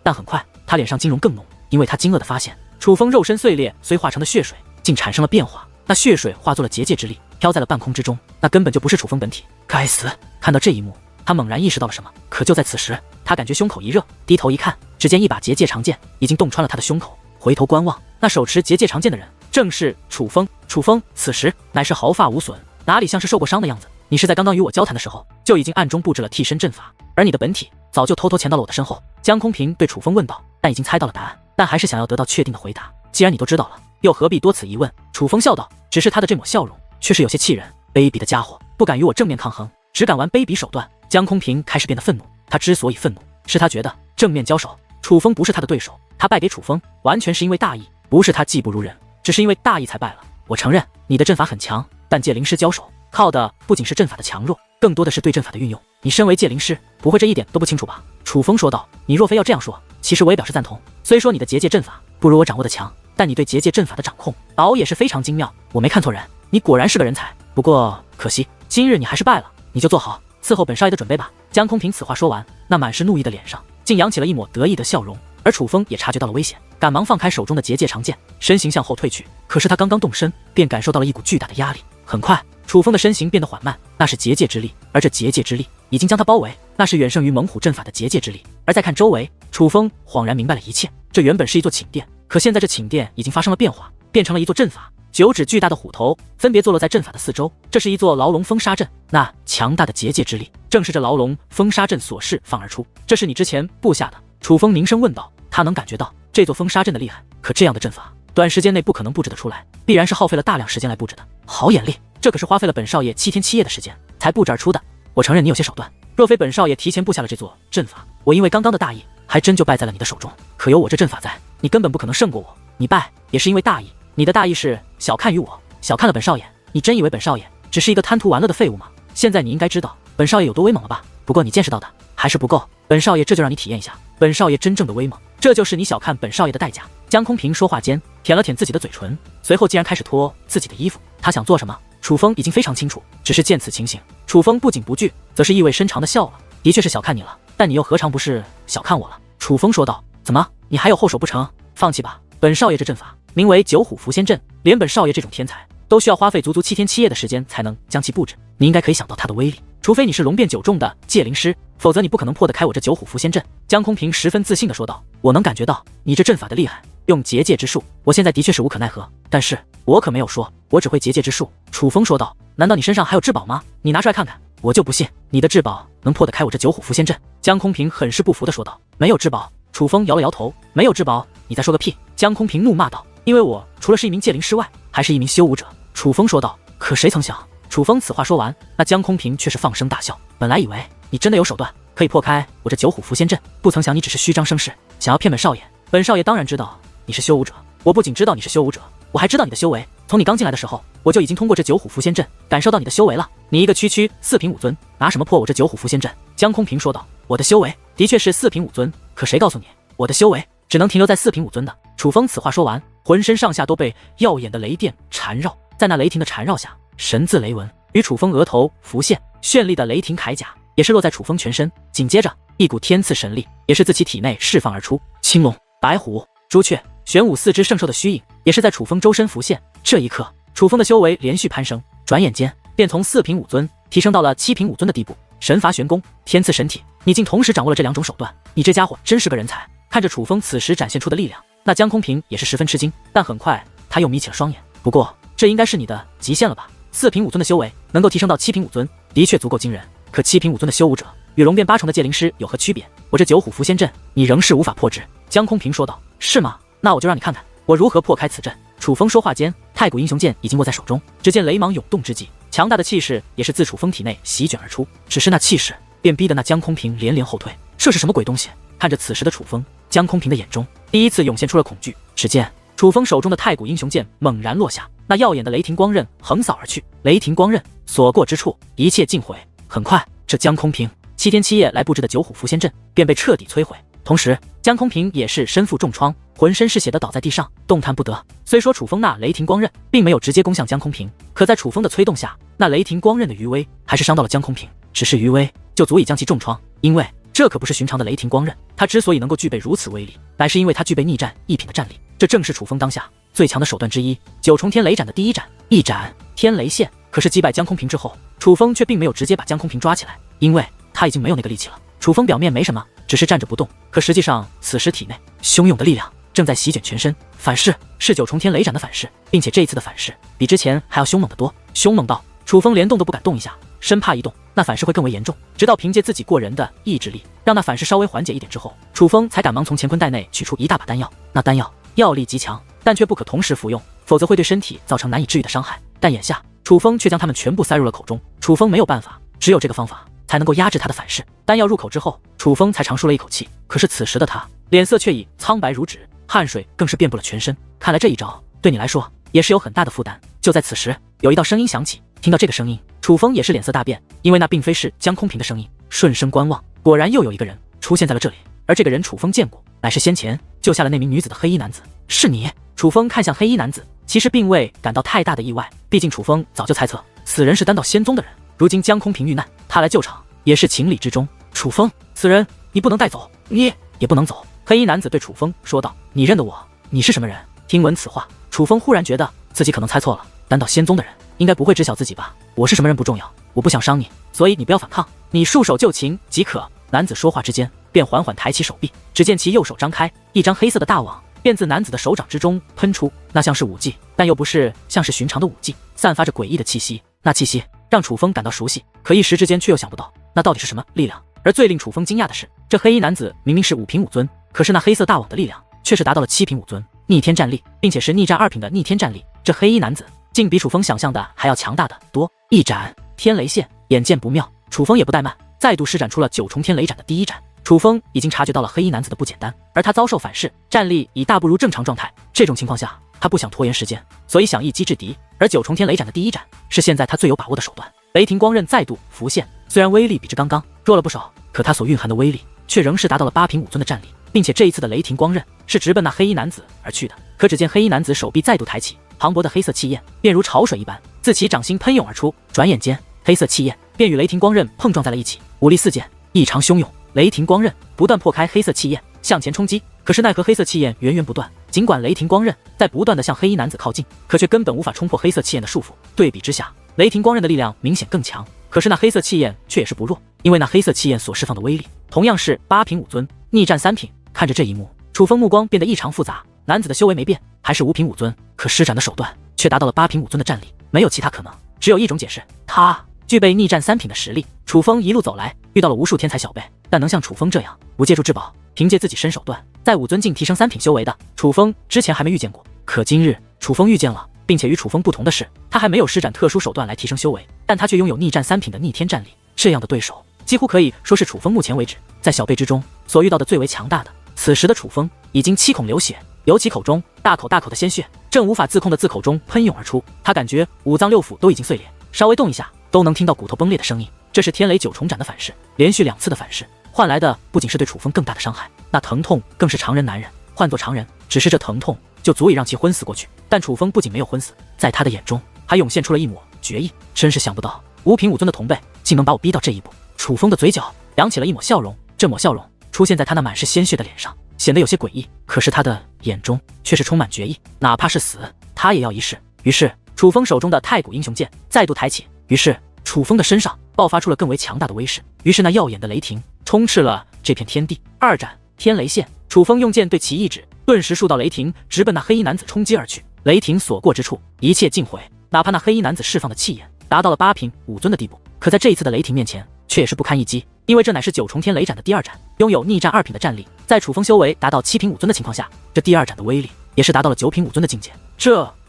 但很快他脸上惊容更浓，因为他惊愕地发现，楚风肉身碎裂虽化成的血水竟产生了变化，那血水化作了结界之力，飘在了半空之中，那根本就不是楚风本体。该死！看到这一幕，他猛然意识到了什么。可就在此时，他感觉胸口一热，低头一看，只见一把结界长剑已经洞穿了他的胸口。回头观望，那手持结界长剑的人正是楚风。楚风此时乃是毫发无损，哪里像是受过伤的样子。你是在刚刚与我交谈的时候就已经暗中布置了替身阵法，而你的本体早就偷偷潜到了我的身后。江空平对楚风问道，但已经猜到了答案，但还是想要得到确定的回答。既然你都知道了，又何必多此一问？楚风笑道，只是他的这抹笑容却是有些气人。卑鄙的家伙，不敢与我正面抗衡，只敢玩卑鄙手段。江空平开始变得愤怒，他之所以愤怒，是他觉得正面交手，楚风不是他的对手，他败给楚风完全是因为大意，不是他技不如人，只是因为大意才败了。我承认你的阵法很强，但界灵师交手靠的不仅是阵法的强弱，更多的是对阵法的运用。你身为界灵师，不会这一点都不清楚吧？楚风说道。你若非要这样说，其实我也表示赞同。虽说你的结界阵法不如我掌握的强，但你对结界阵法的掌控倒也是非常精妙。我没看错人，你果然是个人才。不过可惜，今日你还是败了，你就做好伺候本少爷的准备吧。江空平此话说完，那满是怒意的脸上竟扬起了一抹得意的笑容。而楚风也察觉到了危险，赶忙放开手中的结界长剑，身形向后退去。可是他刚刚动身，便感受到了一股巨大的压力。很快，楚风的身形变得缓慢，那是结界之力，而这结界之力已经将他包围，那是远胜于猛虎阵法的结界之力。而再看周围，楚风恍然明白了一切。这原本是一座寝殿，可现在这寝殿已经发生了变化，变成了一座阵法。9指巨大的虎头分别坐落在阵法的四周，这是一座牢笼封杀阵。那强大的结界之力，正是这牢笼封杀阵所释放而出。这是你之前布下的？楚风凝声问道。他能感觉到这座封杀阵的厉害，可这样的阵法短时间内不可能布置得出来，必然是耗费了大量时间来布置的。好眼力，这可是花费了本少爷7天7夜的时间才布置而出的。我承认你有些手段，若非本少爷提前布下了这座阵法，我因为刚刚的大意，还真就败在了你的手中。可有我这阵法在，你根本不可能胜过我。你败也是因为大意，你的大意是小看于我，小看了本少爷。你真以为本少爷只是一个贪图玩乐的废物吗？现在你应该知道本少爷有多威猛了吧？不过你见识到的还是不够，本少爷这就让你体验一下本少爷真正的威猛，这就是你小看本少爷的代价。江空平说话间舔了舔自己的嘴唇，随后竟然开始脱自己的衣服。他想做什么，楚风已经非常清楚，只是见此情形，楚风不仅不惧，则是意味深长的笑了。的确是小看你了，但你又何尝不是小看我了？楚风说道。怎么，你还有后手不成？放弃吧，本少爷这阵法名为九虎伏仙阵，连本少爷这种天才都需要花费足足7天7夜的时间才能将其布置。你应该可以想到它的威力，除非你是龙变9重的界灵师，否则你不可能破得开我这九虎伏仙阵。江空平十分自信地说道。我能感觉到你这阵法的厉害，用结界之术，我现在的确是无可奈何，但是我可没有说我只会结界之术。楚风说道。难道你身上还有至宝吗？你拿出来看看。我就不信你的至宝能破得开我这九虎伏仙阵。江空平很是不服地说道。没有至宝。楚风摇了摇头。没有至宝？你再说个屁！江空平怒骂道。因为我除了是一名界灵师外，还是一名修武者。楚风说道。可谁曾想，楚风此话说完，那江空平却是放声大笑。本来以为你真的有手段可以破开我这九虎伏仙阵，不曾想你只是虚张声势，想要骗本少爷。本少爷当然知道你是修武者，我不仅知道你是修武者，我还知道你的修为。从你刚进来的时候，我就已经通过这九虎伏仙阵感受到你的修为了。你一个区4品5尊，拿什么破我这九虎伏仙阵？江空平说道。我的修为的确是4品5尊，可谁告诉你我的修为只能停留在4品5尊的？楚风此话说完，浑身上下都被耀眼的雷电缠绕，在那雷霆的缠绕下，神自雷纹，与楚风额头浮现绚丽的雷霆铠甲，也是落在楚风全身。紧接着，一股天赐神力也是自其体内释放而出。青龙、白虎、朱雀、玄武4只圣兽的虚影也是在楚风周身浮现。这一刻，楚风的修为连续攀升，转眼间便从4品5尊提升到了7品5尊的地步。神罚玄功、天赐神体，你竟同时掌握了这2种手段，你这家伙真是个人才。看着楚风此时展现出的力量，那江空平也是十分吃惊，但很快他又眯起了双眼。不过这应该是你的极限了吧？4品5尊的修为能够提升到7品5尊，的确足够惊人。可7品5尊的修武者与龙变8重的界灵师有何区别？我这九虎伏仙阵，你仍是无法破之。江空平说道。是吗？那我就让你看看我如何破开此阵。楚风说话间，太古英雄剑已经握在手中，只见雷芒涌动之际，强大的气势也是自楚风体内席卷而出。只是那气势便逼得那江空平连连后退。这是什么鬼东西？看着此时的楚风，江空平的眼中第一次涌现出了恐惧。只见楚风手中的太古英雄剑猛然落下，那耀眼的雷霆光刃横扫而去。雷霆光刃所过之处，一切尽毁。很快，这江空平7天7夜来布置的九虎伏仙阵便被彻底摧毁。同时，江空平也是身负重创，浑身是血的倒在地上，动弹不得。虽说楚风那雷霆光刃并没有直接攻向江空平，可在楚风的催动下，那雷霆光刃的余威还是伤到了江空平。只是余威就足以将其重创，因为这可不是寻常的雷霆光刃，它之所以能够具备如此威力，乃是因为它具备逆战1品的战力。这正是楚风当下最强的手段之一——9重天雷斩的第一斩，一斩天雷线。可是击败江空平之后，楚风却并没有直接把江空平抓起来，因为他已经没有那个力气了。楚风表面没什么，只是站着不动，可实际上此时体内汹涌的力量正在席卷全身。反噬是9重天雷斩的反噬，并且这一次的反噬比之前还要凶猛得多，凶猛到楚风连动都不敢动一下，生怕一动那反噬会更为严重。直到凭借自己过人的意志力，让那反噬稍微缓解一点之后，楚风才赶忙从乾坤袋内取出一大把丹药。那丹药药力极强，但却不可同时服用，否则会对身体造成难以治愈的伤害。但眼下楚风却将它们全部塞入了口中，楚风没有办法，只有这个方法才能够压制他的反噬。丹药入口之后，楚风才长舒了一口气。可是此时的他脸色却已苍白如纸，汗水更是遍布了全身。看来这一招对你来说也是有很大的负担。就在此时，有一道声音响起。听到这个声音，楚风也是脸色大变，因为那并非是江空平的声音。顺声观望，果然又有一个人出现在了这里。而这个人楚风见过，乃是先前救下了那名女子的黑衣男子。是你？楚风看向黑衣男子，其实并未感到太大的意外，毕竟楚风早就猜测此人是丹道仙宗的人。如今江空平遇难，他来救场也是情理之中。楚风，此人你不能带走，你也不能走。黑衣男子对楚风说道：“你认得我？你是什么人？”听闻此话，楚风忽然觉得自己可能猜错了，丹道仙宗的人应该不会知晓自己吧？我是什么人不重要，我不想伤你，所以你不要反抗，你束手就擒即可。男子说话之间，便缓缓抬起手臂，只见其右手张开，一张黑色的大网便自男子的手掌之中喷出。那像是武技，但又不是像是寻常的武技，散发着诡异的气息。那气息让楚风感到熟悉，可一时之间却又想不到那到底是什么力量。而最令楚风惊讶的是，这黑衣男子明明是5品5尊，可是那黑色大网的力量却是达到了7品5尊逆天战力，并且是逆战2品的逆天战力。这黑衣男子竟比楚风想象的还要强大的多。一斩天雷线，眼见不妙，楚风也不怠慢，再度施展出了9重天雷斩的第一斩。楚风已经察觉到了黑衣男子的不简单，而他遭受反噬，战力已大不如正常状态。这种情况下，他不想拖延时间，所以想一击制敌。而9重天雷斩的第一斩是现在他最有把握的手段。雷霆光刃再度浮现，虽然威力比之刚刚弱了不少，可它所蕴含的威力却仍是达到了8品5尊的战力，并且这一次的雷霆光刃是直奔那黑衣男子而去的。可只见黑衣男子手臂再度抬起，磅礴的黑色气焰便如潮水一般自其掌心喷涌而出，转眼间黑色气焰便与雷霆光刃碰撞在了一起，武力四溅，异常汹涌。雷霆光刃不断破开黑色气焰向前冲击，可是奈何黑色气焰源源不断，尽管雷霆光刃在不断的向黑衣男子靠近，可却根本无法冲破黑色气焰的束缚。对比之下，雷霆光刃的力量明显更强，可是那黑色气焰却也是不弱，因为那黑色气焰所释放的威力同样是8品5尊逆战3品。看着这一幕，楚风目光变得异常复杂。男子的修为没变，还是5品5尊，可施展的手段却达到了8品5尊的战力，没有其他可能，只有一种解释，他具备逆战3品的实力。楚风一路走来，遇到了无数天才小辈，但能像楚风这样不借助至宝，凭借自己身手段在5尊境提升3品修为的，楚风之前还没遇见过。可今日楚风遇见了，并且与楚风不同的是，他还没有施展特殊手段来提升修为，但他却拥有逆战3品的逆天战力。这样的对手几乎可以说是楚风目前为止在小辈之中所遇到的最为强大的。此时的楚风已经7孔流血，由其口中大口大口的鲜血正无法自控的自口中喷涌而出，他感觉5脏6腑都已经碎裂，稍微动一下都能听到骨头崩裂的声音。这是天雷9重斩的反噬，连续2次的反噬换来的不仅是对楚风更大的伤害，那疼痛更是常人难忍。换作常人，只是这疼痛就足以让其昏死过去，但楚风不仅没有昏死，在他的眼中还涌现出了一抹决意，真是想不到五品武尊的同辈竟能把我逼到这一步。楚风的嘴角扬起了一抹笑容，这抹笑容出现在他那满是鲜血的脸上，显得有些诡异，可是他的眼中却是充满决意，哪怕是死，他也要一试。于是楚风手中的太古英雄剑再度抬起，于是楚风的身上爆发出了更为强大的威势，于是那耀眼的雷霆充斥了这片天地。二斩天雷线，楚风用剑对其一指，顿时数道雷霆直奔那黑衣男子冲击而去。雷霆所过之处，一切尽毁，哪怕那黑衣男子释放的气焰达到了8品武尊的地步，可在这一次的雷霆面前却也是不堪一击，因为这乃是9重天雷斩的第二斩，拥有逆战2品的战力，在楚风修为达到7品武尊的情况下，这第二斩的威力也是达到了9品武尊的境界。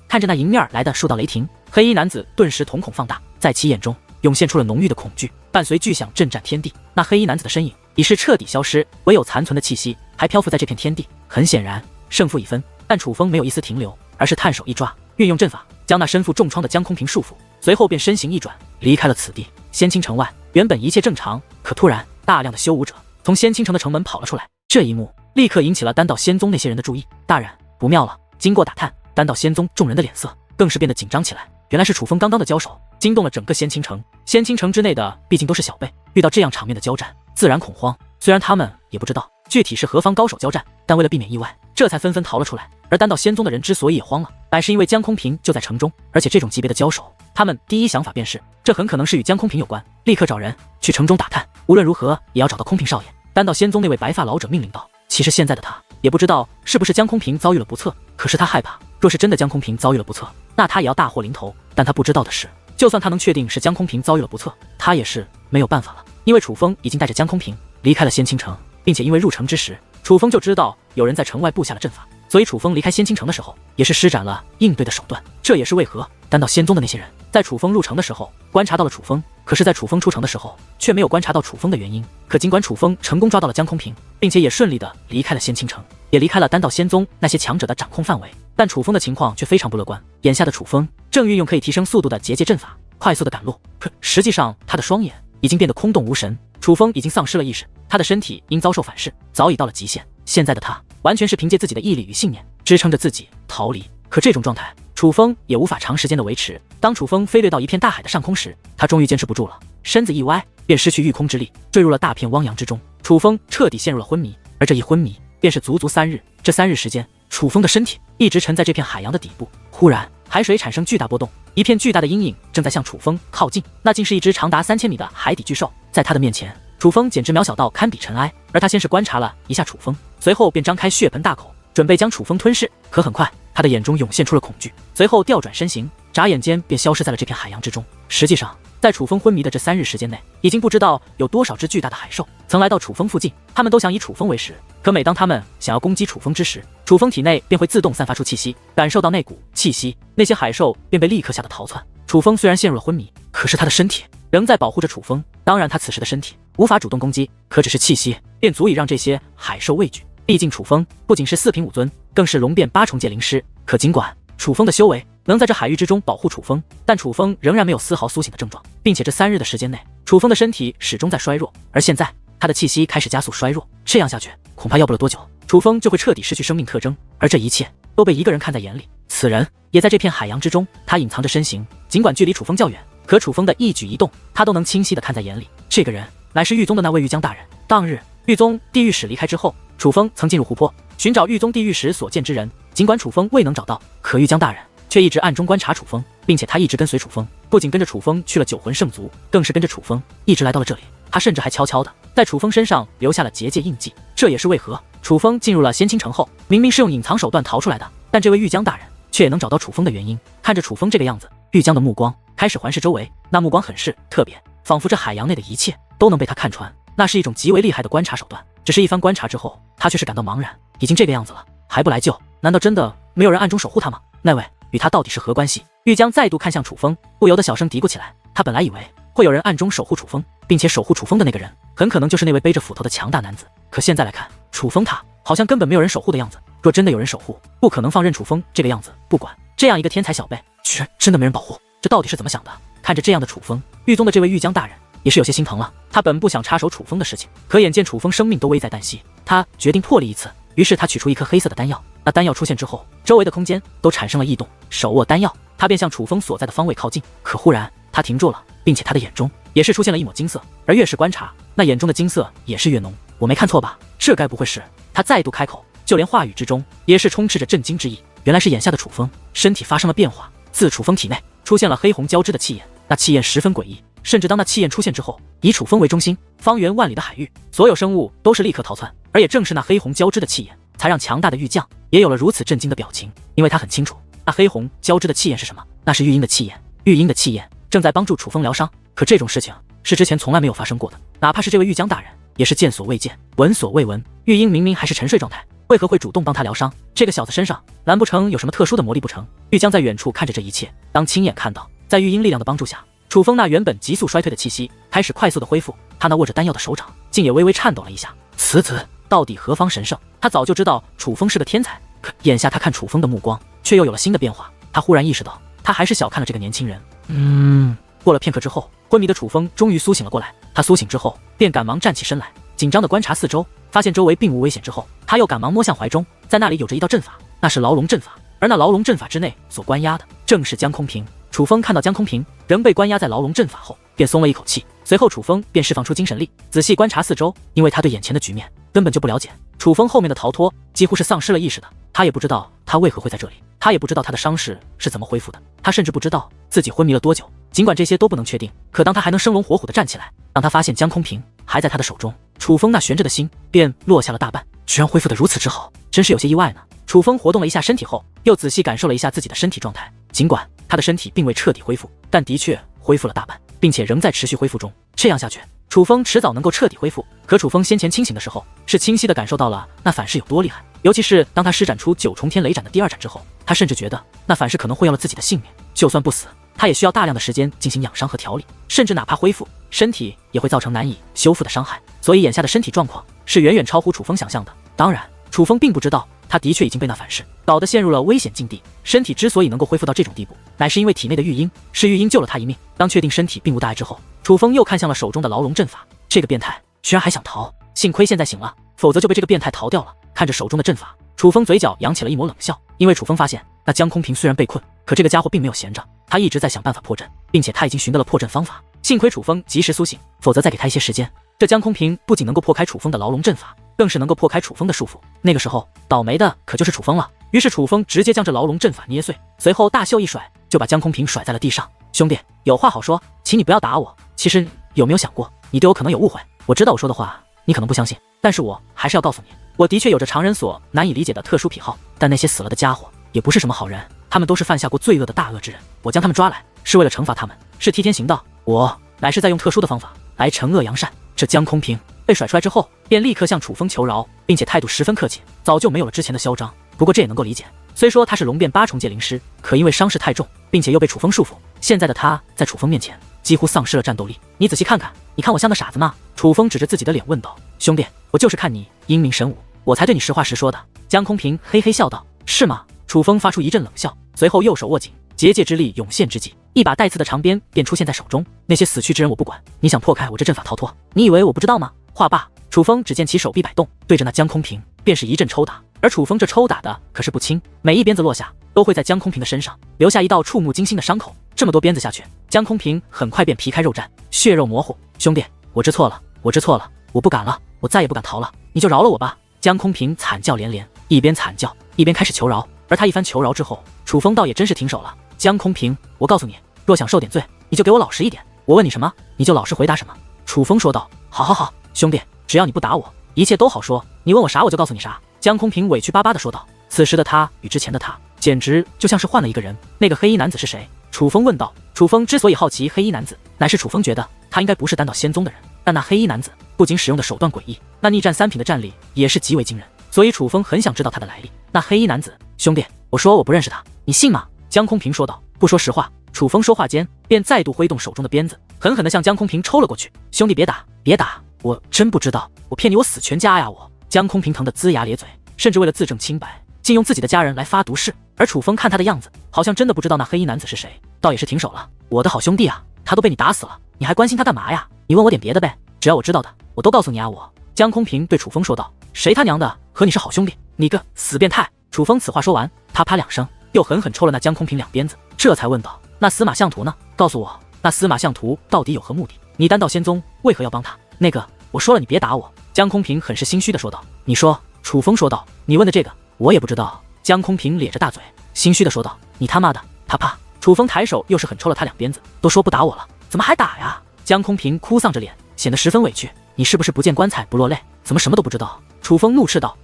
看着那迎面来的数道雷霆，黑衣男子顿时瞳孔放大，在其眼中涌现出了浓郁的恐惧，伴随巨响震颤天地。那黑衣男子的身影已是彻底消失，唯有残存的气息还漂浮在这片天地。很显然胜负已分，但楚风没有一丝停留，而是探手一抓，运用阵法将那身负重创的江空平束缚，随后便身形一转离开了此地。仙清城外原本一切正常，可突然大量的修武者从仙清城的城门跑了出来，这一幕立刻引起了丹道仙宗那些人的注意。大人，不妙了！经过打探，丹道仙宗众人的脸色更是变得紧张起来。原来是楚风刚刚的交手惊动了整个仙清城，仙清城之内的毕竟都是小辈，遇到这样场面的交战自然恐慌。虽然他们也不知道具体是何方高手交战，但为了避免意外，这才纷纷逃了出来。而丹道仙宗的人之所以也慌了，乃是因为江空平就在城中，而且这种级别的交手，他们第一想法便是这很可能是与江空平有关，立刻找人去城中打探，无论如何也要找到空平少爷。丹道仙宗那位白发老者命令道。其实现在的他也不知道是不是江空平遭遇了不测，可是他害怕，若是真的江空平遭遇了不测，那他也要大祸临头。但他不知道的是，就算他能确定是江空平遭遇了不测，他也是没有办法了，因为楚风已经带着江空平离开了仙清城，并且因为入城之时，楚风就知道有人在城外布下了阵法，所以楚风离开仙清城的时候也是施展了应对的手段。这也是为何丹道仙宗的那些人在楚风入城的时候观察到了楚风，可是在楚风出城的时候却没有观察到楚风的原因。可尽管楚风成功抓到了江空平，并且也顺利的离开了仙清城，也离开了丹道仙宗那些强者的掌控范围，但楚风的情况却非常不乐观。眼下的楚风正运用可以提升速度的结界阵法快速的赶路，可实际上他的双眼已经变得空洞无神，楚风已经丧失了意识，他的身体因遭受反噬早已到了极限，现在的他完全是凭借自己的毅力与信念支撑着自己逃离。可这种状态楚风也无法长时间的维持，当楚风飞掠到一片大海的上空时，他终于坚持不住了，身子一歪便失去御空之力，坠入了大片汪洋之中。楚风彻底陷入了昏迷，而这一昏迷便是足足3日。这3日时间，楚风的身体一直沉在这片海洋的底部。忽然海水产生巨大波动，一片巨大的阴影正在向楚风靠近，那竟是一只长达3000米的海底巨兽。在他的面前，楚风简直渺小到堪比尘埃。而他先是观察了一下楚风，随后便张开血盆大口准备将楚风吞噬，可很快他的眼中涌现出了恐惧，随后调转身形，眨眼间便消失在了这片海洋之中。实际上在楚风昏迷的这3日时间内，已经不知道有多少只巨大的海兽曾来到楚风附近，他们都想以楚风为食，可每当他们想要攻击楚风之时，楚风体内便会自动散发出气息，感受到那股气息，那些海兽便被立刻吓得逃窜。楚风虽然陷入了昏迷，可是他的身体仍在保护着楚风，当然他此时的身体无法主动攻击，可只是气息便足以让这些海兽畏惧。毕竟楚风不仅是4品武尊，更是龙变8重界灵师，可尽管楚风的修为能在这海域之中保护楚风，但楚风仍然没有丝毫苏醒的症状，并且这3日的时间内，楚风的身体始终在衰弱，而现在他的气息开始加速衰弱，这样下去恐怕要不了多久，楚风就会彻底失去生命特征。而这一切都被一个人看在眼里，此人也在这片海洋之中，他隐藏着身形，尽管距离楚风较远，可楚风的一举一动他都能清晰地看在眼里。这个人乃是狱宗的那位狱将大人。当日狱宗地狱使离开之后，楚风曾进入湖泊寻找狱宗地狱使所见之人，尽管楚风未能找到，可狱将大人却一直暗中观察楚风，并且他一直跟随楚风，不仅跟着楚风去了九魂圣族，更是跟着楚风一直来到了这里。他甚至还悄悄的在楚风身上留下了结界印记。这也是为何楚风进入了仙清城后，明明是用隐藏手段逃出来的，但这位狱将大人却也能找到楚风的原因。看着楚风这个样子，狱将的目光开始环视周围，那目光很是特别，仿佛这海洋内的一切都能被他看穿，那是一种极为厉害的观察手段。只是一番观察之后，他却是感到茫然，已经这个样子了，还不来救？难道真的没有人暗中守护他吗？那位与他到底是何关系？玉江再度看向楚风，不由得小声嘀咕起来。他本来以为会有人暗中守护楚风，并且守护楚风的那个人很可能就是那位背着斧头的强大男子，可现在来看，楚风他好像根本没有人守护的样子。若真的有人守护，不可能放任楚风这个样子不管。这样一个天才小辈，居然真的没人保护，这到底是怎么想的？看着这样的楚风，狱宗的这位狱将大人也是有些心疼了。他本不想插手楚风的事情，可眼见楚风生命都危在旦夕，他决定破例一次，于是他取出一颗黑色的丹药，那丹药出现之后，周围的空间都产生了异动。手握丹药，他便向楚风所在的方位靠近。可忽然他停住了，并且他的眼中也是出现了一抹金色，而越是观察，那眼中的金色也是越浓。我没看错吧？这该不会是……他再度开口，就连话语之中也是充斥着震惊之意。原来是眼下的楚风身体发生了变化，自楚风体内出现了黑红交织的气焰，那气焰十分诡异。甚至当那气焰出现之后，以楚风为中心，方圆万里的海域，所有生物都是立刻逃窜。而也正是那黑红交织的气焰，才让强大的玉将也有了如此震惊的表情。因为他很清楚，那黑红交织的气焰是什么？那是玉婴的气焰。玉婴的气焰正在帮助楚风疗伤，可这种事情是之前从来没有发生过的。哪怕是这位玉将大人，也是见所未见，闻所未闻。玉婴明明还是沉睡状态，为何会主动帮他疗伤？这个小子身上难不成有什么特殊的魔力不成？玉将在远处看着这一切，当亲眼看到在玉婴力量的帮助下，楚风那原本急速衰退的气息开始快速的恢复，他那握着丹药的手掌竟也微微颤抖了一下。此子到底何方神圣？他早就知道楚风是个天才，可眼下他看楚风的目光却又有了新的变化。他忽然意识到，他还是小看了这个年轻人。过了片刻之后，昏迷的楚风终于苏醒了过来。他苏醒之后，便赶忙站起身来，紧张地观察四周，发现周围并无危险之后，他又赶忙摸向怀中，在那里有着一道阵法，那是牢笼阵法。而那牢笼阵法之内所关押的正是江空平。楚风看到江空平仍被关押在牢笼阵法后，便松了一口气。随后楚风便释放出精神力，仔细观察四周，因为他对眼前的局面根本就不了解。楚风后面的逃脱几乎是丧失了意识的，他也不知道他为何会在这里，他也不知道他的伤势是怎么恢复的，他甚至不知道自己昏迷了多久。尽管这些都不能确定，可当他还能生龙活虎地站起来，当他发现江空平还在他的手中，楚风那悬着的心便落下了大半。居然恢复得如此之好，真是有些意外呢。楚风活动了一下身体后，又仔细感受了一下自己的身体状态。尽管他的身体并未彻底恢复，但的确恢复了大半，并且仍在持续恢复中。这样下去，楚风迟早能够彻底恢复。可楚风先前清醒的时候，是清晰地感受到了那反噬有多厉害。尤其是当他施展出九重天雷斩的第二斩之后，他甚至觉得那反噬可能会要了自己的性命。就算不死，他也需要大量的时间进行养伤和调理，甚至哪怕恢复，身体也会造成难以修复的伤害。所以眼下的身体状况是远远超乎楚风想象的。当然，楚风并不知道，他的确已经被那反噬搞得陷入了危险境地。身体之所以能够恢复到这种地步，乃是因为体内的玉婴，是玉婴救了他一命。当确定身体并无大碍之后，楚风又看向了手中的牢笼阵法。这个变态居然还想逃，幸亏现在醒了，否则就被这个变态逃掉了。看着手中的阵法，楚风嘴角扬起了一抹冷笑，因为楚风发现那江空平虽然被困，可这个家伙并没有闲着，他一直在想办法破阵，并且他已经寻到了破阵方法。幸亏楚风及时苏醒，否则再给他一些时间，这江空平不仅能够破开楚风的牢笼阵法，更是能够破开楚风的束缚。那个时候倒霉的可就是楚风了。于是楚风直接将这牢笼阵法捏碎，随后大袖一甩，就把江空平甩在了地上。兄弟，有话好说，请你不要打我。其实有没有想过，你对我可能有误会？我知道我说的话你可能不相信，但是我还是要告诉你，我的确有着常人所难以理解的特殊癖好。但那些死了的家伙也不是什么好人，他们都是犯下过罪恶的大恶之人。我将他们抓来，是为了惩罚他们，是替天行道。我乃是在用特殊的方法来惩恶扬善。这江空平被甩出来之后，便立刻向楚风求饶，并且态度十分客气，早就没有了之前的嚣张。不过这也能够理解，虽说他是龙变8重界灵师，可因为伤势太重，并且又被楚风束缚，现在的他在楚风面前几乎丧失了战斗力。你仔细看看，你看我像个傻子吗？楚风指着自己的脸问道。兄弟，我就是看你英明神武，我才对你实话实说的。江空平嘿嘿笑道。是吗？楚风发出一阵冷笑，随后右手握紧，结界之力涌现之际，一把带刺的长鞭便出现在手中。那些死去之人我不管，你想破开我这阵法逃脱，你以为我不知道吗？话罢，楚风只见其手臂摆动，对着那江空平便是一阵抽打。而楚风这抽打的可是不轻，每一鞭子落下都会在江空平的身上留下一道触目惊心的伤口。这么多鞭子下去，江空平很快便皮开肉绽，血肉模糊。兄弟，我知错了，我知错了，我不敢了，我再也不敢逃了，你就饶了我吧。江空平惨叫连连，一边惨叫一边开始求饶。而他一番求饶之后，楚风倒也真是停手了。江空平，我告诉你，若想受点罪，你就给我老实一点，我问你什么你就老实回答什么。楚风说道。好好好，兄弟，只要你不打我，一切都好说，你问我啥我就告诉你啥。江空平委屈巴巴地说道。此时的他与之前的他简直就像是换了一个人。那个黑衣男子是谁？楚风问道。楚风之所以好奇黑衣男子，乃是楚风觉得他应该不是丹道仙宗的人，但那黑衣男子不仅使用的手段诡异，那逆战3品的战力也是极为惊人，所以楚风很想知道他的来历。那黑衣男子，兄弟，我说我不认识他，你信吗？江空平说道。不说实话。楚风说话间便再度挥动手中的鞭子，狠狠地向江空平抽了过去。兄弟别打别打，我真不知道，我骗你我死全家呀我。江空平疼得龇牙咧嘴，甚至为了自证清白，竟用自己的家人来发毒誓。而楚风看他的样子，好像真的不知道那黑衣男子是谁，倒也是停手了。我的好兄弟啊，他都被你打死了，你还关心他干嘛呀？你问我点别的呗，只要我知道的我都告诉你啊我。江空平对楚风说道。谁他娘的和你是好兄弟？你个死变态！楚风此话说完，他啪2声，又狠狠抽了那江空平2鞭子，这才问道：“那司马相图呢？告诉我，那司马相图到底有何目的？你丹道仙宗为何要帮他？”那个，我说了，你别打我。江空平很是心虚的说道。你说？楚风说道。你问的这个，我也不知道。江空平咧着大嘴，心虚的说道。你他妈的！他啪！楚风抬手又是狠抽了他2鞭子，都说不打我了，怎么还打呀？江空平哭丧着脸，显得十分委屈。你是不是不见棺材不落泪？怎么什么都不知道？楚风怒斥道。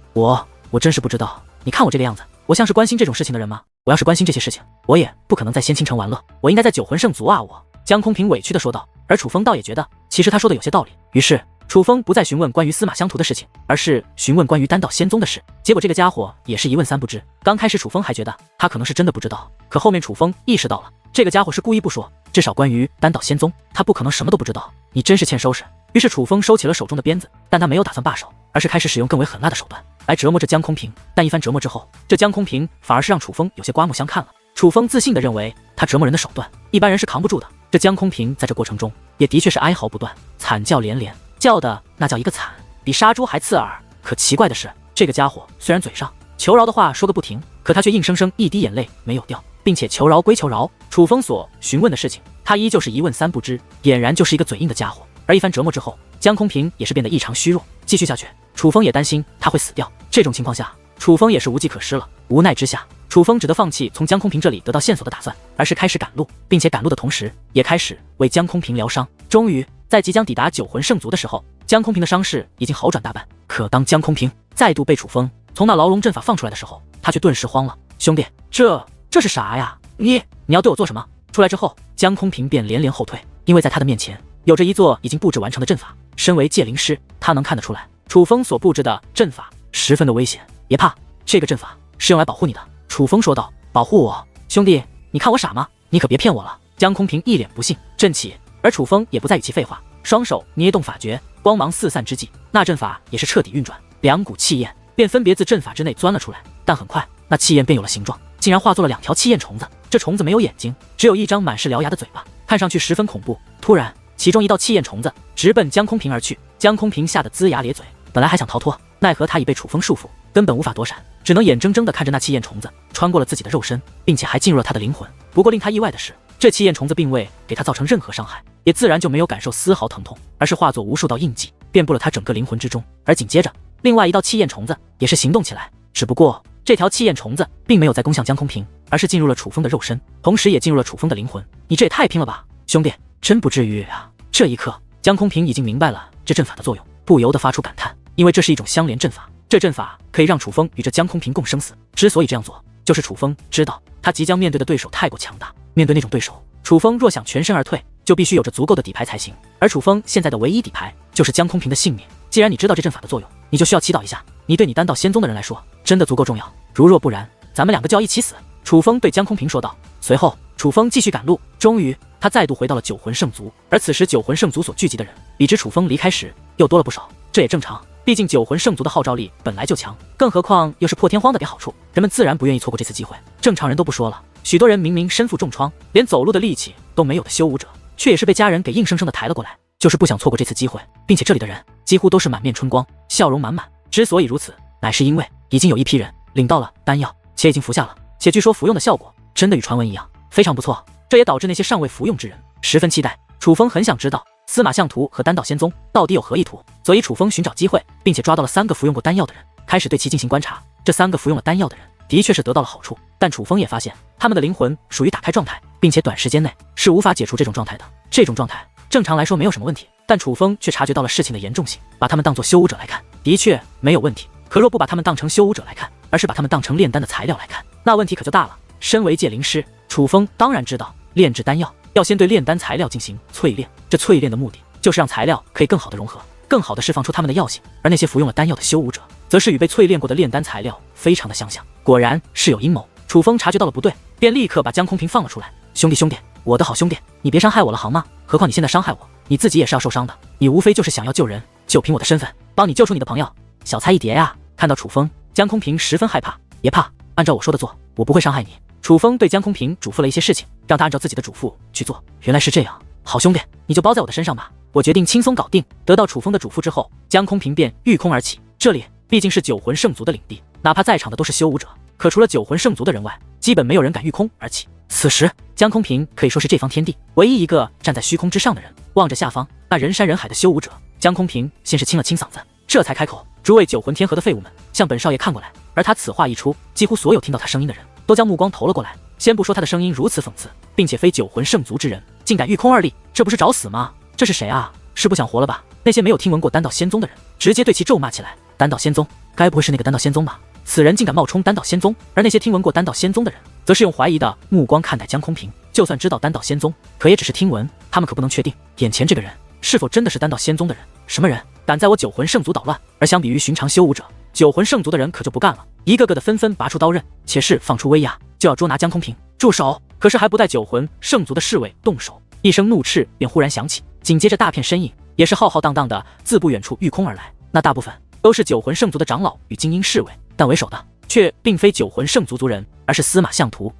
我真是不知道。你看我这个样子，我像是关心这种事情的人吗？我要是关心这些事情，我也不可能在仙倾城玩乐，我应该在九魂圣族啊！我江空平委屈的说道。而楚风倒也觉得，其实他说的有些道理。于是楚风不再询问关于司马相图的事情，而是询问关于丹道仙宗的事。结果这个家伙也是一问3不知。刚开始楚风还觉得他可能是真的不知道，可后面楚风意识到了，这个家伙是故意不说，至少关于丹道仙宗，他不可能什么都不知道。你真是欠收拾。于是楚风收起了手中的鞭子，但他没有打算罢手，而是开始使用更为狠辣的手段来折磨这江空平。但一番折磨之后，这江空平反而是让楚风有些刮目相看了。楚风自信地认为，他折磨人的手段一般人是扛不住的。这江空平在这过程中也的确是哀嚎不断，惨叫连连，叫的那叫一个惨，比杀猪还刺耳。可奇怪的是，这个家伙虽然嘴上求饶的话说个不停，可他却硬生生一滴眼泪没有掉，并且求饶归求饶，楚风所询问的事情，他依旧是一问3不知，俨然就是一个嘴硬的家伙。而一番折磨之后，江空平也是变得异常虚弱，继续下去，楚风也担心他会死掉。这种情况下，楚风也是无计可施了。无奈之下，楚风只得放弃从江空平这里得到线索的打算，而是开始赶路，并且赶路的同时，也开始为江空平疗伤。终于，在即将抵达九魂圣族的时候，江空平的伤势已经好转大半。可当江空平再度被楚风从那牢笼阵法放出来的时候，他却顿时慌了。兄弟，这是啥呀？你要对我做什么？出来之后，江空平便连连后退，因为在他的面前有着一座已经布置完成的阵法。身为戒灵师，他能看得出来，楚风所布置的阵法十分的危险。别怕，这个阵法是用来保护你的。楚风说道。保护我？兄弟，你看我傻吗？你可别骗我了。江空平一脸不信。阵起，而楚风也不再与其废话，双手捏动法诀，光芒四散之际，那阵法也是彻底运转，2股气焰便分别自阵法之内钻了出来。但很快，那气焰便有了形状，竟然化作了2条气焰虫子。这虫子没有眼睛，只有一张满是獠牙的嘴巴，看上去十分恐怖。突然，其中一道气焰虫子直奔江空平而去，江空平吓得龇牙咧嘴，本来还想逃脱，奈何他已被楚风束缚，根本无法躲闪，只能眼睁睁地看着那气焰虫子穿过了自己的肉身，并且还进入了他的灵魂。不过令他意外的是，这气焰虫子并未给他造成任何伤害，也自然就没有感受丝毫疼痛，而是化作无数道印记，遍布了他整个灵魂之中。而紧接着，另外一道气焰虫子也是行动起来，只不过这条气焰虫子并没有再攻向江空平，而是进入了楚风的肉身，同时也进入了楚风的灵魂。你这也太拼了吧，兄弟，真不至于啊！这一刻，江空平已经明白了这阵法的作用，不由得发出感叹，因为这是一种相连阵法，这阵法可以让楚风与这江空平共生死。之所以这样做，就是楚风知道他即将面对的对手太过强大，面对那种对手，楚风若想全身而退，就必须有着足够的底牌才行。而楚风现在的唯一底牌就是江空平的性命。既然你知道这阵法的作用，你就需要祈祷一下，你对你丹道仙宗的人来说，真的足够重要。如若不然，咱们2个就要一起死。楚风对江空平说道。随后，楚风继续赶路，终于他再度回到了九魂圣族。而此时九魂圣族所聚集的人，比之楚风离开时又多了不少，这也正常。毕竟九魂圣族的号召力本来就强，更何况又是破天荒的给好处，人们自然不愿意错过这次机会。正常人都不说了，许多人明明身负重创，连走路的力气都没有的修武者，却也是被家人给硬生生的抬了过来，就是不想错过这次机会。并且这里的人几乎都是满面春光，笑容满满。之所以如此，乃是因为已经有一批人领到了丹药，且已经服下了，且据说服用的效果真的与传闻一样，非常不错。这也导致那些尚未服用之人十分期待。楚风很想知道司马相图和丹道仙宗到底有何意图，所以楚风寻找机会，并且抓到了3个服用过丹药的人，开始对其进行观察。这3个服用了丹药的人的确是得到了好处，但楚风也发现他们的灵魂属于打开状态，并且短时间内是无法解除这种状态的。这种状态正常来说没有什么问题，但楚风却察觉到了事情的严重性，把他们当作修武者来看，的确没有问题。可若不把他们当成修武者来看，而是把他们当成炼丹的材料来看，那问题可就大了。身为戒灵师，楚风当然知道炼制丹药要先对炼丹材料进行淬炼，这淬炼的目的就是让材料可以更好的融合，更好的释放出它们的药性。而那些服用了丹药的修武者，则是与被淬炼过的炼丹材料非常的相像。果然是有阴谋。楚风察觉到了不对，便立刻把江空平放了出来。兄弟，我的好兄弟，你别伤害我了好吗？何况你现在伤害我，你自己也是要受伤的。你无非就是想要救人，就凭我的身份帮你救出你的朋友，小菜一碟呀。看到楚风，江空平十分害怕。别怕，按照我说的做，我不会伤害你。楚风对江空平嘱咐了一些事情，让他按照自己的嘱咐去做。原来是这样，好兄弟，你就包在我的身上吧，我决定轻松搞定。得到楚风的嘱咐之后，江空平便御空而起。这里毕竟是九魂圣族的领地，哪怕在场的都是修武者，可除了九魂圣族的人外，基本没有人敢御空而起。此时，江空平可以说是这方天地唯一一个站在虚空之上的人。望着下方那人山人海的修武者，江空平先是清了清嗓子，这才开口：“诸位九魂天河的废物们，向本少爷看过来。”而他此话一出，几乎所有听到他声音的人都将目光投了过来。先不说他的声音如此讽刺，并且非九魂圣族之人，竟敢御空而立，这不是找死吗？这是谁啊？是不想活了吧？那些没有听闻过丹道仙宗的人，直接对其咒骂起来。丹道仙宗，该不会是那个丹道仙宗吧？此人竟敢冒充丹道仙宗！而那些听闻过丹道仙宗的人，则是用怀疑的目光看待江空平。就算知道丹道仙宗，可也只是听闻，他们可不能确定眼前这个人是否真的是丹道仙宗的人。什么人敢在我九魂圣族捣乱？而相比于寻常修武者，九魂圣族的人可就不干了，一个个的纷纷拔出刀刃，且是放出威压，就要捉拿江空平。住手！可是还不待九魂圣族的侍卫动手，一声怒斥便忽然响起，紧接着大片身影也是浩浩荡荡的自不远处御空而来。那大部分都是九魂圣族的长老与精英侍卫，但为首的却并非九魂圣族族人，而是司马相图。